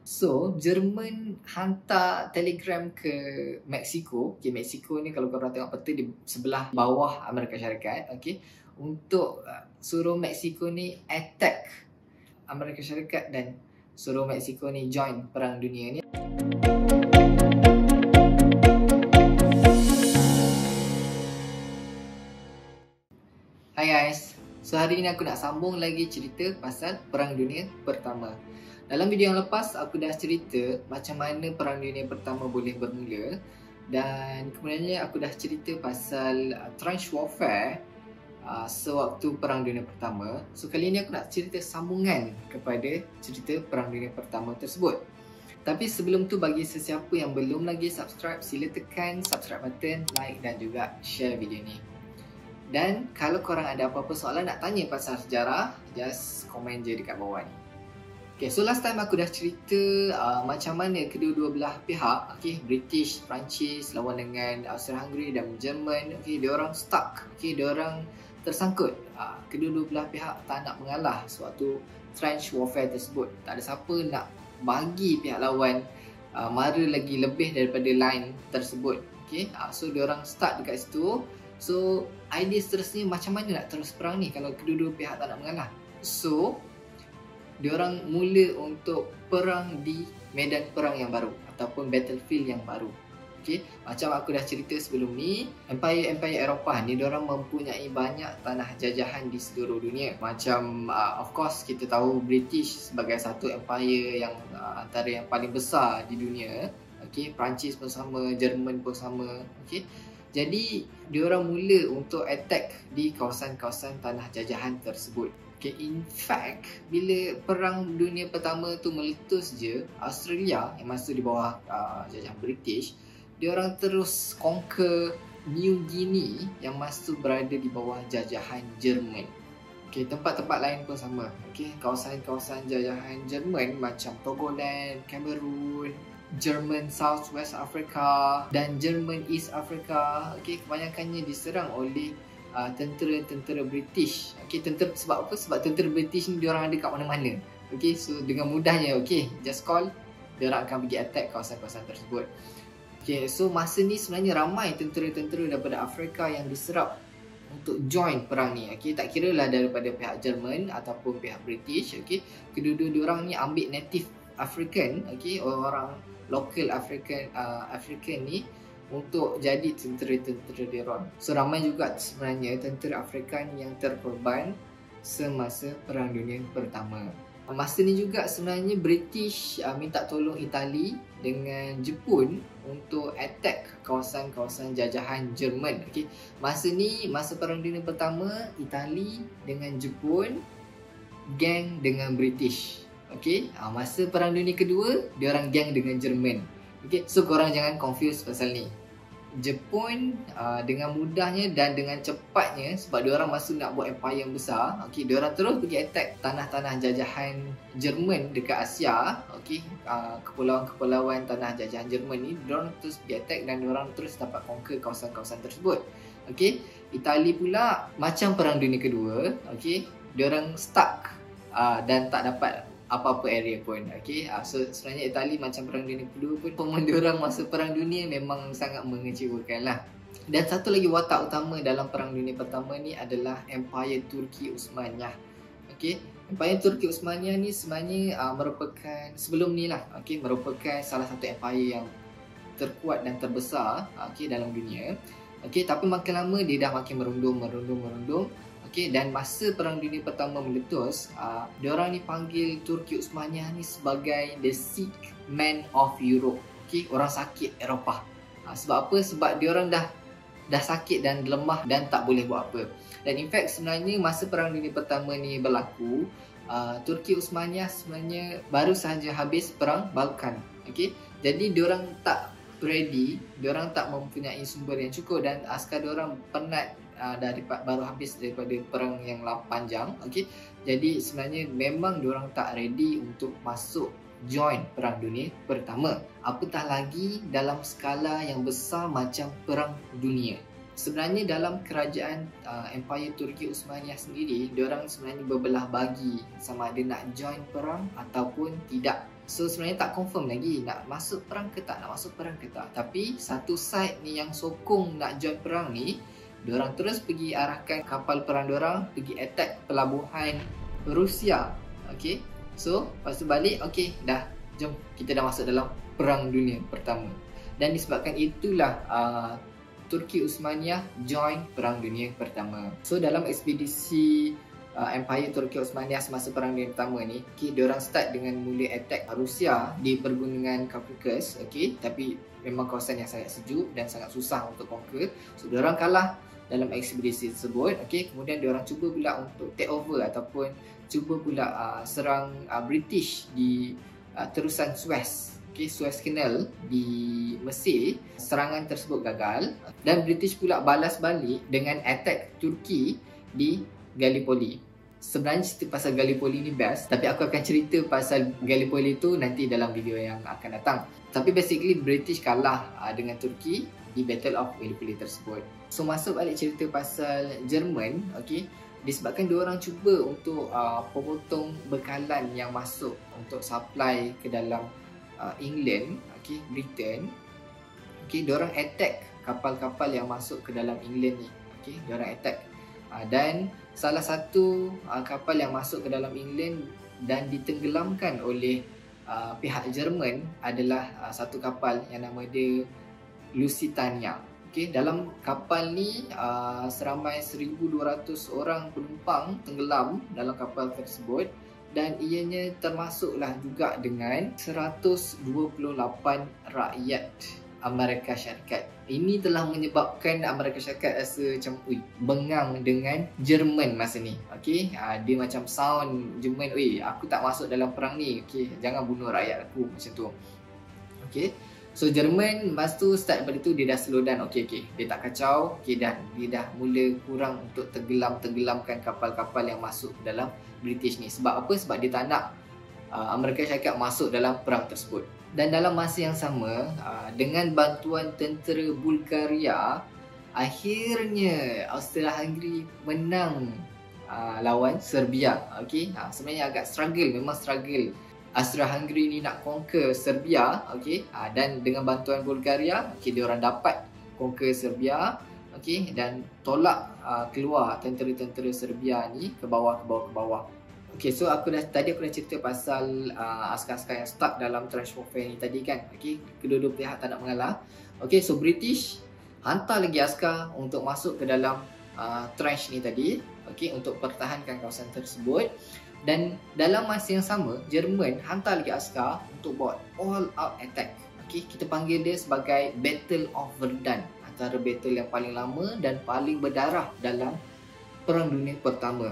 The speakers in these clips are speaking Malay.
So, Jerman hantar telegram ke Mexico. Okay, Mexico ni kalau korang tengok peta di sebelah bawah Amerika Syarikat. Okay, untuk suruh Mexico ni attack Amerika Syarikat dan suruh Mexico ni join perang dunia ni. Hai guys, so hari ni aku nak sambung lagi cerita pasal Perang Dunia Pertama. Dalam video yang lepas aku dah cerita macam mana Perang Dunia Pertama boleh bermula. Dan kemudiannya aku dah cerita pasal trench warfare sewaktu Perang Dunia Pertama. So kali ni aku nak cerita sambungan kepada cerita Perang Dunia Pertama tersebut. Tapi sebelum tu, bagi sesiapa yang belum lagi subscribe, sila tekan subscribe button, like dan juga share video ni. Dan kalau korang ada apa-apa soalan nak tanya pasal sejarah, just komen je dekat bawah ni. Okay, so last time aku dah cerita macam mana kedua-dua belah pihak, okay, British, Perancis lawan dengan Austria-Hungary dan Jerman, okay, diorang stuck, okay, diorang tersangkut. Kedua-dua belah pihak tak nak mengalah sewaktu trench warfare tersebut. Tak ada siapa nak bagi pihak lawan mara lagi lebih daripada line tersebut. Okay, so diorang stuck dekat situ. So, idea seterusnya macam mana nak terus perang ni kalau kedua-dua pihak tak nak mengalah. So, diorang mula untuk perang di medan perang yang baru ataupun battlefield yang baru. Okay, macam aku dah cerita sebelum ni, empire Eropah ni diorang mempunyai banyak tanah jajahan di seluruh dunia. Macam of course kita tahu British sebagai satu empire yang antara yang paling besar di dunia. Okay, Perancis pun sama, Jerman pun sama. Okay, jadi diorang mula untuk attack di kawasan-kawasan tanah jajahan tersebut. Okay, in fact, bila Perang Dunia Pertama tu meletus je, Australia yang masuk di bawah jajahan British, diorang terus conquer New Guinea yang masuk berada di bawah jajahan Jerman. Okay, tempat-tempat lain pun sama. Okay, kawasan-kawasan jajahan Jerman macam Togoland, Cameroon, Jerman South West Africa dan Jerman East Africa, okay, kebanyakannya diserang oleh tentera-tentera British. Okay, sebab apa? Sebab tentera British ni diorang ada kat mana-mana. Okay, so dengan mudahnya, okay, just call, diorang akan pergi attack kawasan-kawasan tersebut. Okay, so masa ni sebenarnya ramai tentera-tentera daripada Afrika yang diserap untuk join perang ni. Okay, tak kira lah daripada pihak Jerman ataupun pihak British. Okay, kedua-dua diorang ni ambil native African, okay, orang local African ni untuk jadi tentera-tentera diorang. So ramai juga sebenarnya tentera Afrikan yang terkorban semasa Perang Dunia Pertama. Masa ni juga sebenarnya British minta tolong Itali dengan Jepun untuk attack kawasan-kawasan jajahan Jerman. Okay, masa ni, masa Perang Dunia Pertama, Itali dengan Jepun gang dengan British. Okay, masa Perang Dunia Kedua, diorang gang dengan Jerman. Okay, so korang jangan confuse pasal ni. Jepun dengan mudahnya dan dengan cepatnya, sebab diorang masuk nak buat empire yang besar, okay, diorang terus pergi attack tanah-tanah jajahan Jerman dekat Asia. Okay, kepulauan-kepulauan tanah jajahan Jerman ni, diorang terus pergi attack dan diorang terus dapat conquer kawasan-kawasan tersebut. Okay, Itali pula macam Perang Dunia Kedua, okay, diorang stuck dan tak dapat apa-apa area pun. Okay, so sebenarnya Itali macam Perang Dunia Kedua pun, pemain diorang masa Perang Dunia memang sangat mengecewakan lah. Dan satu lagi watak utama dalam Perang Dunia Pertama ni adalah Empire Turki Uthmaniyah. Okay, Empire Turki Uthmaniyah ni sebenarnya merupakan, sebelum ni lah, okay, merupakan salah satu empire yang terkuat dan terbesar, okay, dalam dunia. Okay, tapi makin lama dia dah makin merundum. Okay, dan masa Perang Dunia Pertama meletus, diorang ni panggil Turki Uthmaniyah ni sebagai the sick man of Europe. Okay, orang sakit Eropah. Sebab apa? Sebab diorang dah sakit dan lemah dan tak boleh buat apa. Dan in fact sebenarnya masa Perang Dunia Pertama ni berlaku, Turki Uthmaniyah sebenarnya baru sahaja habis Perang Balkan. Okay, jadi diorang tak ready, diorang tak mempunyai sumber yang cukup dan askar diorang penat baru habis daripada perang yang panjang. Okay, jadi sebenarnya memang diorang tak ready untuk masuk join Perang Dunia Pertama, apatah lagi dalam skala yang besar macam Perang Dunia. Sebenarnya dalam kerajaan Empire Turki Uthmaniyah sendiri, diorang sebenarnya berbelah bagi sama ada nak join perang ataupun tidak. So sebenarnya tak confirm lagi nak masuk perang ke tak, nak masuk perang ke tak. Tapi satu side ni yang sokong nak join perang ni, diorang terus pergi arahkan kapal perang diorang pergi attack pelabuhan Rusia. Okay, so lepas tu balik, okay dah, jom kita dah masuk dalam Perang Dunia Pertama. Dan disebabkan itulah Turki Uthmaniyah join Perang Dunia Pertama. So dalam ekspedisi Empire Turki Uthmaniyah semasa Perang Dunia Pertama ni, okay, diorang start dengan mula attack Rusia di pergunungan Caucasus, okay, tapi memang kawasan yang sangat sejuk dan sangat susah untuk conquer. So diorang kalah dalam ekspedisi tersebut, okay. Kemudian diorang cuba pula untuk take over ataupun cuba pula serang British di terusan Suez, okay, Suez Canal di Mesir. Serangan tersebut gagal dan British pula balas balik dengan attack Turki di Gallipoli. Sebenarnya cerita pasal Gallipoli ni best, tapi aku akan cerita pasal Gallipoli tu nanti dalam video yang akan datang. Tapi basically British kalah dengan Turki di Battle of Gallipoli tersebut. So masuk balik cerita pasal Jerman, okay, disebabkan diorang cuba untuk memotong bekalan yang masuk untuk supply ke dalam England, okay, Britain, okay, diorang attack kapal-kapal yang masuk ke dalam England ni, okay, diorang attack. Dan salah satu kapal yang masuk ke dalam England dan ditenggelamkan oleh pihak Jerman adalah satu kapal yang nama dia Lusitania. Okay, dalam kapal ni seramai 1,200 orang penumpang tenggelam dalam kapal tersebut dan ianya termasuklah juga dengan 128 rakyat Amerika Syarikat. Ini telah menyebabkan Amerika Syarikat rasa macam bengang dengan Jerman masa ni. Okay, dia macam sound Jerman, aku tak masuk dalam perang ni, okay, jangan bunuh rakyat aku, macam tu. Okay, so Jerman lepas tu start daripada tu dia dah slow down, okay, dia tak kacau, okay, dia dah mula kurang untuk tenggelamkan kapal-kapal yang masuk dalam British ni. Sebab apa? Sebab dia tak nak Amerika Syarikat masuk dalam perang tersebut. Dan dalam masa yang sama, dengan bantuan tentera Bulgaria, akhirnya Austria-Hungary menang lawan Serbia. Okay, sebenarnya agak struggle, memang struggle. Austria-Hungary ni nak conquer Serbia, okay, dan dengan bantuan Bulgaria, okay, diorang dapat conquer Serbia, okay, dan tolak keluar tentera-tentera Serbia ni ke bawah. Okay, so tadi aku dah cerita pasal askar-askar yang stuck dalam trench warfare ni tadi kan. Okay, kedua-dua pihak tak nak mengalah. Okay, so British hantar lagi askar untuk masuk ke dalam trench ni tadi, okay, untuk pertahankan kawasan tersebut. Dan dalam masa yang sama, Jerman hantar lagi askar untuk buat all out attack. Okay, kita panggil dia sebagai Battle of Verdun, antara battle yang paling lama dan paling berdarah dalam Perang Dunia Pertama.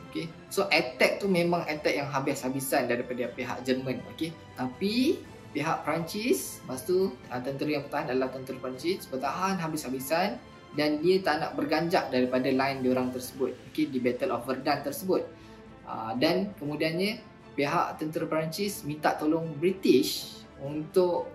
Okay, so attack tu memang attack yang habis-habisan daripada pihak Jerman, okay. Tapi pihak Perancis, lepas tu tentera yang bertahan adalah tentera Perancis, bertahan habis-habisan dan dia tak nak berganjak daripada line diorang tersebut, okay, di Battle of Verdun tersebut. Dan kemudiannya pihak tentera Perancis minta tolong British untuk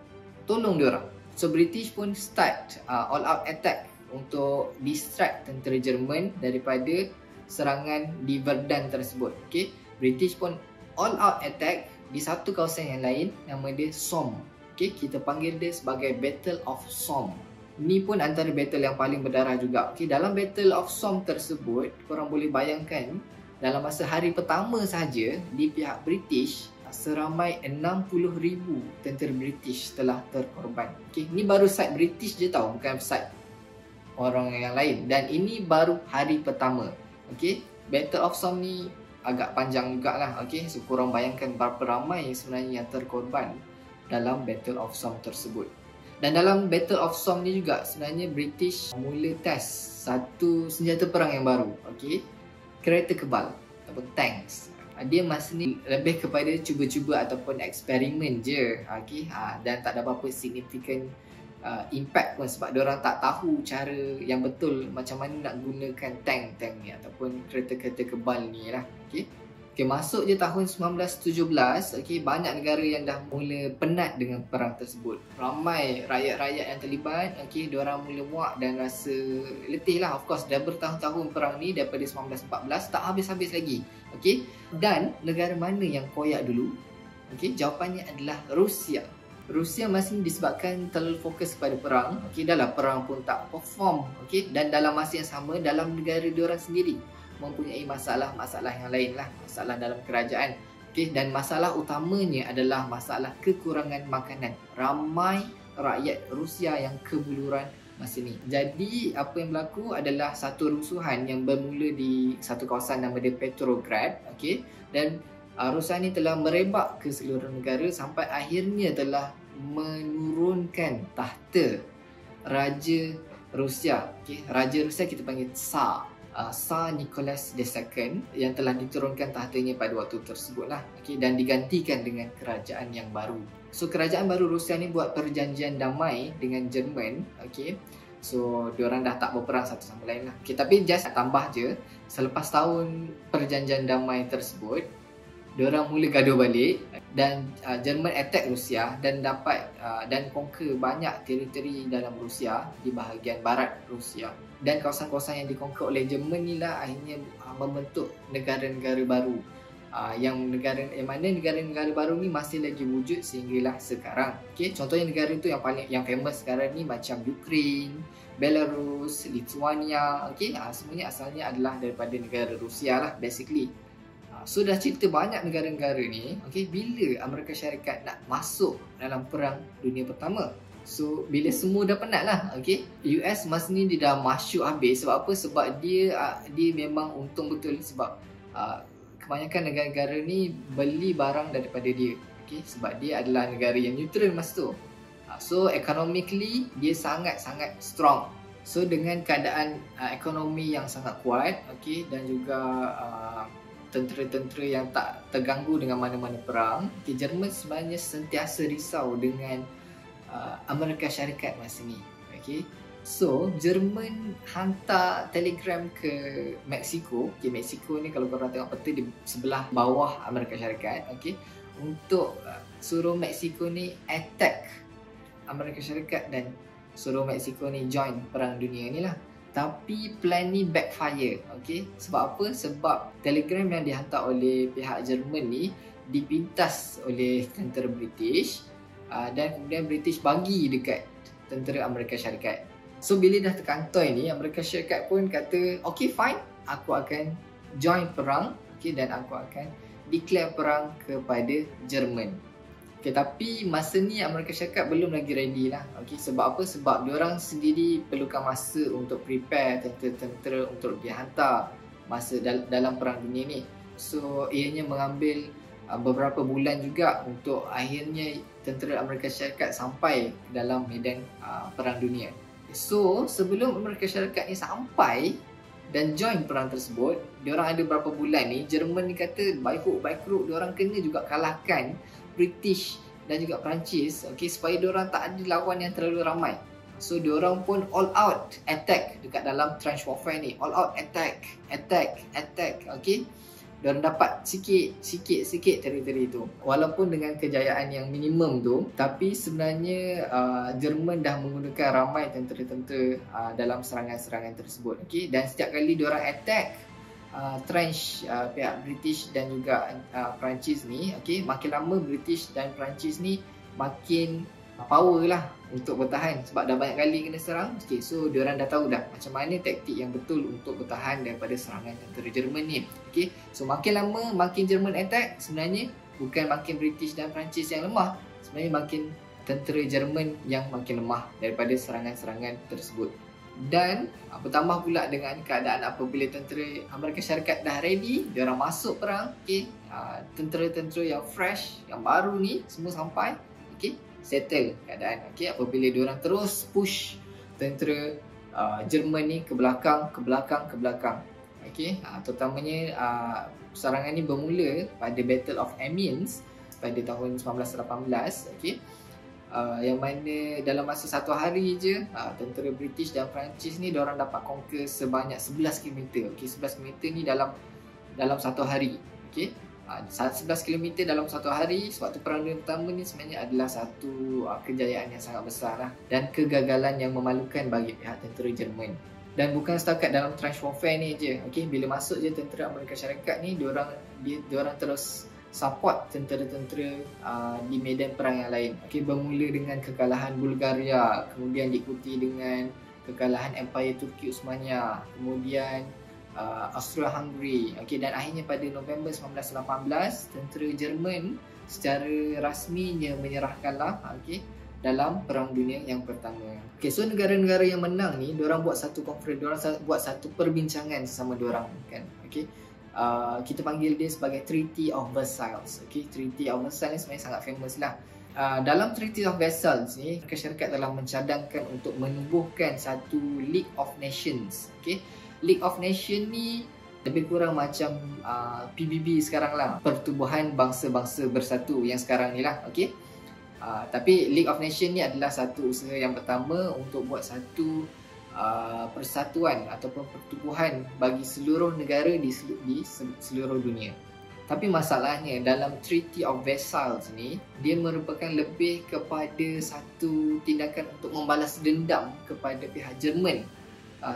tolong diorang. So British pun start all out attack untuk distract tentera Jerman daripada serangan di Verdun tersebut. Okay, British pun all out attack di satu kawasan yang lain, nama dia Somme. Okay, kita panggil dia sebagai Battle of Somme. Ini pun antara battle yang paling berdarah juga. Okay, dalam Battle of Somme tersebut, korang boleh bayangkan dalam masa hari pertama sahaja di pihak British, seramai 60,000 tentera British telah terkorban. Okay, ini baru side British je tau, bukan side orang yang lain. Dan ini baru hari pertama. Okay, Battle of Somme ni agak panjang jugalah. Okay, so korang bayangkan berapa ramai sebenarnya yang terkorban dalam Battle of Somme tersebut. Dan dalam Battle of Somme ni juga sebenarnya British mula test satu senjata perang yang baru. Okay, kereta kebal ataupun tanks. Dia masa ni lebih kepada cuba-cuba ataupun eksperimen je. Okay, dan tak ada apa-apa significant impact pun, sebab diorang tak tahu cara yang betul macam mana nak gunakan tank ni ataupun kereta-kereta kebal ni lah. Okay, masuk je tahun 1917, okay, banyak negara yang dah mula penat dengan perang tersebut. Ramai rakyat-rakyat yang terlibat, okay, diorang mula muak dan rasa letih lah. Of course, dah bertahun-tahun perang ni daripada 1914, tak habis-habis lagi. Okay, dan negara mana yang koyak dulu? Okey, jawapannya adalah Rusia. Rusia masih disebabkan terlalu fokus kepada perang. Okey, dah lah perang pun tak perform. Okey, dan dalam masa yang sama dalam negara diorang sendiri mempunyai masalah-masalah yang lain lah, masalah dalam kerajaan. Okey, dan masalah utamanya adalah masalah kekurangan makanan. Ramai rakyat Rusia yang kebuluran masa ni. Jadi apa yang berlaku adalah satu rusuhan yang bermula di satu kawasan nama dia Petrograd. Okey, dan rusuhan ni telah merebak ke seluruh negara sampai akhirnya telah menurunkan tahta Raja Rusia. Okey, Raja Rusia kita panggil Tsar. Tsar Nicholas II yang telah diturunkan tahtanya pada waktu tersebut lah. Okay, dan digantikan dengan kerajaan yang baru. So kerajaan baru Rusia ni buat perjanjian damai dengan Jerman. Okay, so diorang dah tak berperang satu sama lain lah. Okay, tapi just tambah je, selepas tahun perjanjian damai tersebut, diorang mula gaduh balik dan Jerman attack Rusia dan dapat dan conquer banyak teritori dalam Rusia di bahagian barat Rusia. Dan kawasan-kawasan yang dikonquer oleh Jerman ni lah akhirnya membentuk negara-negara baru. Yang mana negara-negara baru ni masih lagi wujud sehinggalah sekarang. Okay, contohnya negara tu yang famous sekarang ni macam Ukraine, Belarus, Lithuania. Okay, semuanya asalnya adalah daripada negara Rusia lah basically. So dah cerita banyak negara-negara ni, okay, bila Amerika Syarikat nak masuk dalam Perang Dunia Pertama. So bila semua dah penat lah, okay, US masa ni dia dah masyuk habis. Sebab apa? Sebab dia memang untung betul. Sebab kebanyakan negara-negara ni beli barang daripada dia. Okay, sebab dia adalah negara yang neutral masa tu. So economically dia sangat-sangat strong. So dengan keadaan ekonomi yang sangat kuat, okay, dan juga tentera-tentera yang tak terganggu dengan mana-mana perang, okay, Jerman sebenarnya sentiasa risau dengan Amerika Syarikat masa ni. Okay, so Jerman hantar telegram ke Mexico. Okay, Mexico ni kalau korang tengok peta di sebelah bawah Amerika Syarikat, okay, untuk suruh Mexico ni attack Amerika Syarikat dan suruh Mexico ni join perang dunia ni lah. Tapi plan ni backfire. Okay, sebab apa? Sebab telegram yang dihantar oleh pihak Jerman ni dipintas oleh tentera British, dan kemudian British bagi dekat tentera Amerika Syarikat. So bila dah terkantoi ni, Amerika Syarikat pun kata, okay fine, aku akan join perang, okay, dan aku akan declare perang kepada Jerman. Okay, tapi masa ni Amerika Syarikat belum lagi ready lah. Okay, sebab apa? Sebab diorang sendiri perlukan masa untuk prepare tentera-tentera untuk dihantar masa dalam perang dunia ni. So ianya mengambil beberapa bulan juga untuk akhirnya tentera Amerika Syarikat sampai dalam medan perang dunia. So sebelum Amerika Syarikat ni sampai dan join perang tersebut, diorang ada berapa bulan ni, Jerman ni kata baik crook diorang kena juga kalahkan British dan juga Perancis, okay, supaya diorang tak ada lawan yang terlalu ramai. So diorang pun all out attack dekat dalam trench warfare ni. All out attack, okay. Diorang dapat sikit teritori tu. Walaupun dengan kejayaan yang minimum tu, tapi sebenarnya Jerman dah menggunakan ramai tentera-tentera dalam serangan-serangan tersebut. Okay? Dan setiap kali diorang attack trench pihak British dan juga Perancis ni, okay, makin lama British dan Perancis ni makin power lah untuk bertahan sebab dah banyak kali kena serang. Okay, so diorang dah tahu dah macam mana taktik yang betul untuk bertahan daripada serangan tentera Jerman ni. Okay, so makin lama makin Jerman attack, sebenarnya bukan makin British dan Perancis yang lemah, sebenarnya makin tentera Jerman yang makin lemah daripada serangan-serangan tersebut. Dan bertambah pula dengan keadaan apabila tentera Amerika Syarikat dah ready, diorang masuk perang, okay, tentera-tentera yang fresh, yang baru ni semua sampai, okay, settle keadaan. Okay, apabila diorang terus push tentera Jerman ni ke belakang. Okay, terutamanya serangan ni bermula pada Battle of Amiens pada tahun 1918. Okay, yang mana dalam masa satu hari je tentera British dan Perancis ni diorang dapat conquer sebanyak 11 km. Okay, 11 km ni dalam satu hari. Okay, 11 km dalam satu hari. Sebab tu perang dunia pertama ni sebenarnya adalah satu kejayaan yang sangat besar lah, dan kegagalan yang memalukan bagi pihak tentera Jerman. Dan bukan setakat dalam trench warfare ni je. Okay, bila masuk je tentera Amerika Syarikat ni, diorang terus support tentera-tentera di medan perang yang lain. Okey, bermula dengan kekalahan Bulgaria, kemudian diikuti dengan kekalahan Empire Turki Uthmaniyah, kemudian Austria-Hungary. Okey, dan akhirnya pada November 1918, tentera Jerman secara rasminya menyerahkanlah dalam Perang Dunia yang pertama. Okey, so negara-negara yang menang ni, diorang buat satu conference, diorang buat satu perbincangan sesama diorang kan. Okey. Kita panggil dia sebagai Treaty of Versailles. Okay, Treaty of Versailles ni sebenarnya sangat famous lah. Dalam Treaty of Versailles ni, syarikat telah mencadangkan untuk menubuhkan satu League of Nations. Okay, League of Nations ni lebih kurang macam PBB sekarang lah, Pertubuhan Bangsa-Bangsa Bersatu yang sekarang ni lah. Okay, tapi League of Nations ni adalah satu usaha yang pertama untuk buat satu persatuan ataupun pertubuhan bagi seluruh negara di seluruh dunia. Tapi masalahnya dalam Treaty of Versailles ni, dia merupakan lebih kepada satu tindakan untuk membalas dendam kepada pihak Jerman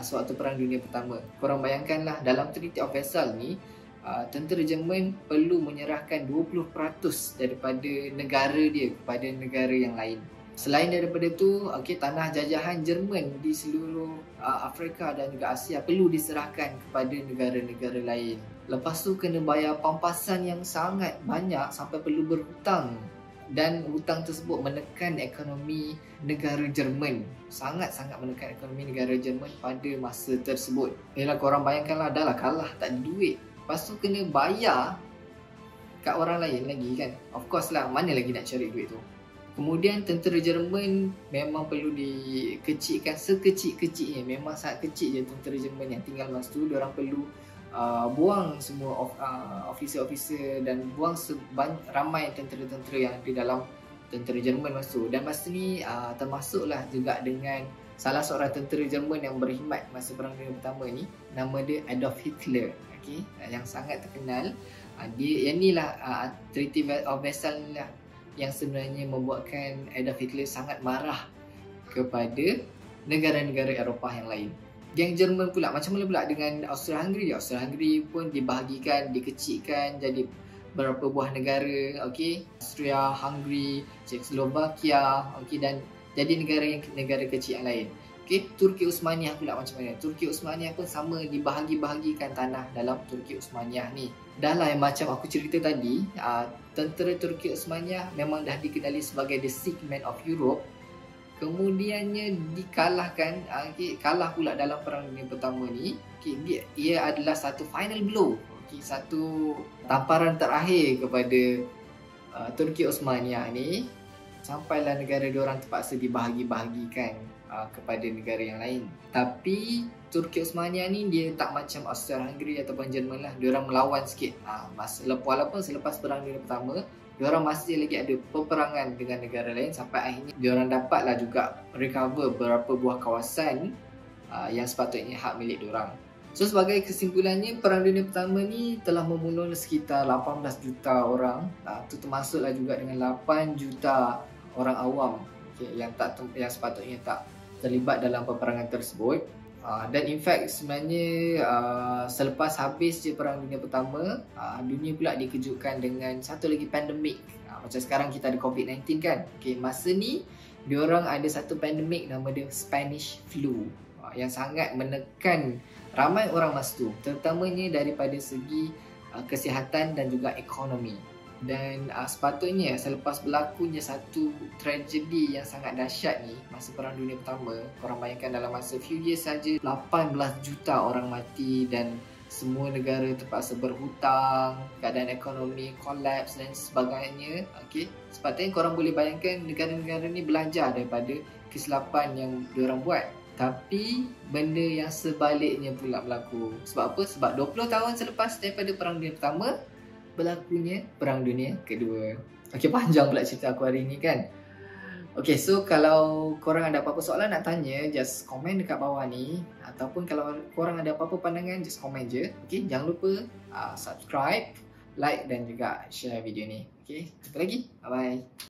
sewaktu Perang Dunia Pertama. Korang bayangkanlah, dalam Treaty of Versailles ni, tentera Jerman perlu menyerahkan 20% daripada negara dia kepada negara yang lain. Selain daripada itu, tanah jajahan Jerman di seluruh Afrika dan juga Asia perlu diserahkan kepada negara-negara lain. Lepas tu kena bayar pampasan yang sangat banyak sampai perlu berhutang. Dan hutang tersebut menekan ekonomi negara Jerman. Sangat-sangat menekan ekonomi negara Jerman pada masa tersebut. Yalah, korang bayangkanlah, dah lah kalah, tak ada duit. Lepas tu kena bayar kat orang lain lagi kan. Of course lah, mana lagi nak cari duit tu. Kemudian tentera Jerman memang perlu dikecilkan sekecil-kecilnya. Memang sangat kecil je tentera Jerman yang tinggal masa tu. Diorang perlu buang semua officer-officer dan buang ramai tentera-tentera yang ada dalam tentera Jerman masa tu. Dan masa ni termasuklah juga dengan salah seorang tentera Jerman yang berkhidmat masa Perang Dunia Pertama ni. Nama dia Adolf Hitler. Okay? Yang sangat terkenal. Yang ni lah Treaty of Versailles lah yang sebenarnya membuatkan Adolf Hitler sangat marah kepada negara-negara Eropah yang lain. Yang Jerman pula, macam mana pula dengan Austria-Hungary? Austria-Hungary pun dibahagikan, dikecilkan jadi beberapa buah negara. Austria, Hungary, Czechoslovakia, dan jadi negara kecil yang lain. Turki Uthmaniyah pula macam mana? Turki Uthmaniyah pun sama, dibahagi-bahagikan tanah dalam Turki Uthmaniyah ni. Dah lah yang macam aku cerita tadi, tentera Turki Uthmaniyah memang dah dikenali sebagai the sick man of Europe. Kemudiannya dikalahkan, kalah pula dalam Perang Dunia Pertama ni. Ia adalah satu final blow, satu tamparan terakhir kepada Turki Uthmaniyah ni. Sampailah negara diorang terpaksa dibahagi-bahagikan kepada negara yang lain. Tapi Turki Uthmaniyah ni dia tak macam Austria-Hungary ataupun Jerman lah. Diorang melawan sikit. Walaupun selepas Perang Dunia Pertama, diorang masih lagi ada peperangan dengan negara lain sampai akhirnya diorang dapatlah juga recover beberapa buah kawasan yang sepatutnya hak milik diorang. So sebagai kesimpulannya, Perang Dunia Pertama ni telah membunuh sekitar 18 juta orang. Itu termasuklah juga dengan 8 juta orang awam yang sepatutnya tak terlibat dalam peperangan tersebut. Dan in fact sebenarnya selepas habis je Perang Dunia Pertama, dunia pula dikejutkan dengan satu lagi pandemik. Macam sekarang kita ada COVID-19 kan. Masa ni diorang ada satu pandemik nama dia Spanish Flu, yang sangat menekan ramai orang masa tu, terutamanya daripada segi kesihatan dan juga ekonomi. Dan sepatutnya selepas berlakunya satu tragedi yang sangat dahsyat ni masa Perang Dunia Pertama, korang bayangkan dalam masa few years saja 18 juta orang mati dan semua negara terpaksa berhutang, keadaan ekonomi kolaps dan sebagainya. Sepatutnya korang boleh bayangkan negara-negara ni belajar daripada kesilapan yang diorang buat. Tapi benda yang sebaliknya pula berlaku. Sebab apa? Sebab 20 tahun selepas daripada Perang Dunia Pertama, berlakunya Perang Dunia Kedua. Panjang pula cerita aku hari ni kan. So kalau korang ada apa-apa soalan nak tanya, just komen dekat bawah ni. Ataupun kalau korang ada apa-apa pandangan, just komen je. Jangan lupa subscribe, like dan juga share video ni. Jumpa lagi. Bye-bye.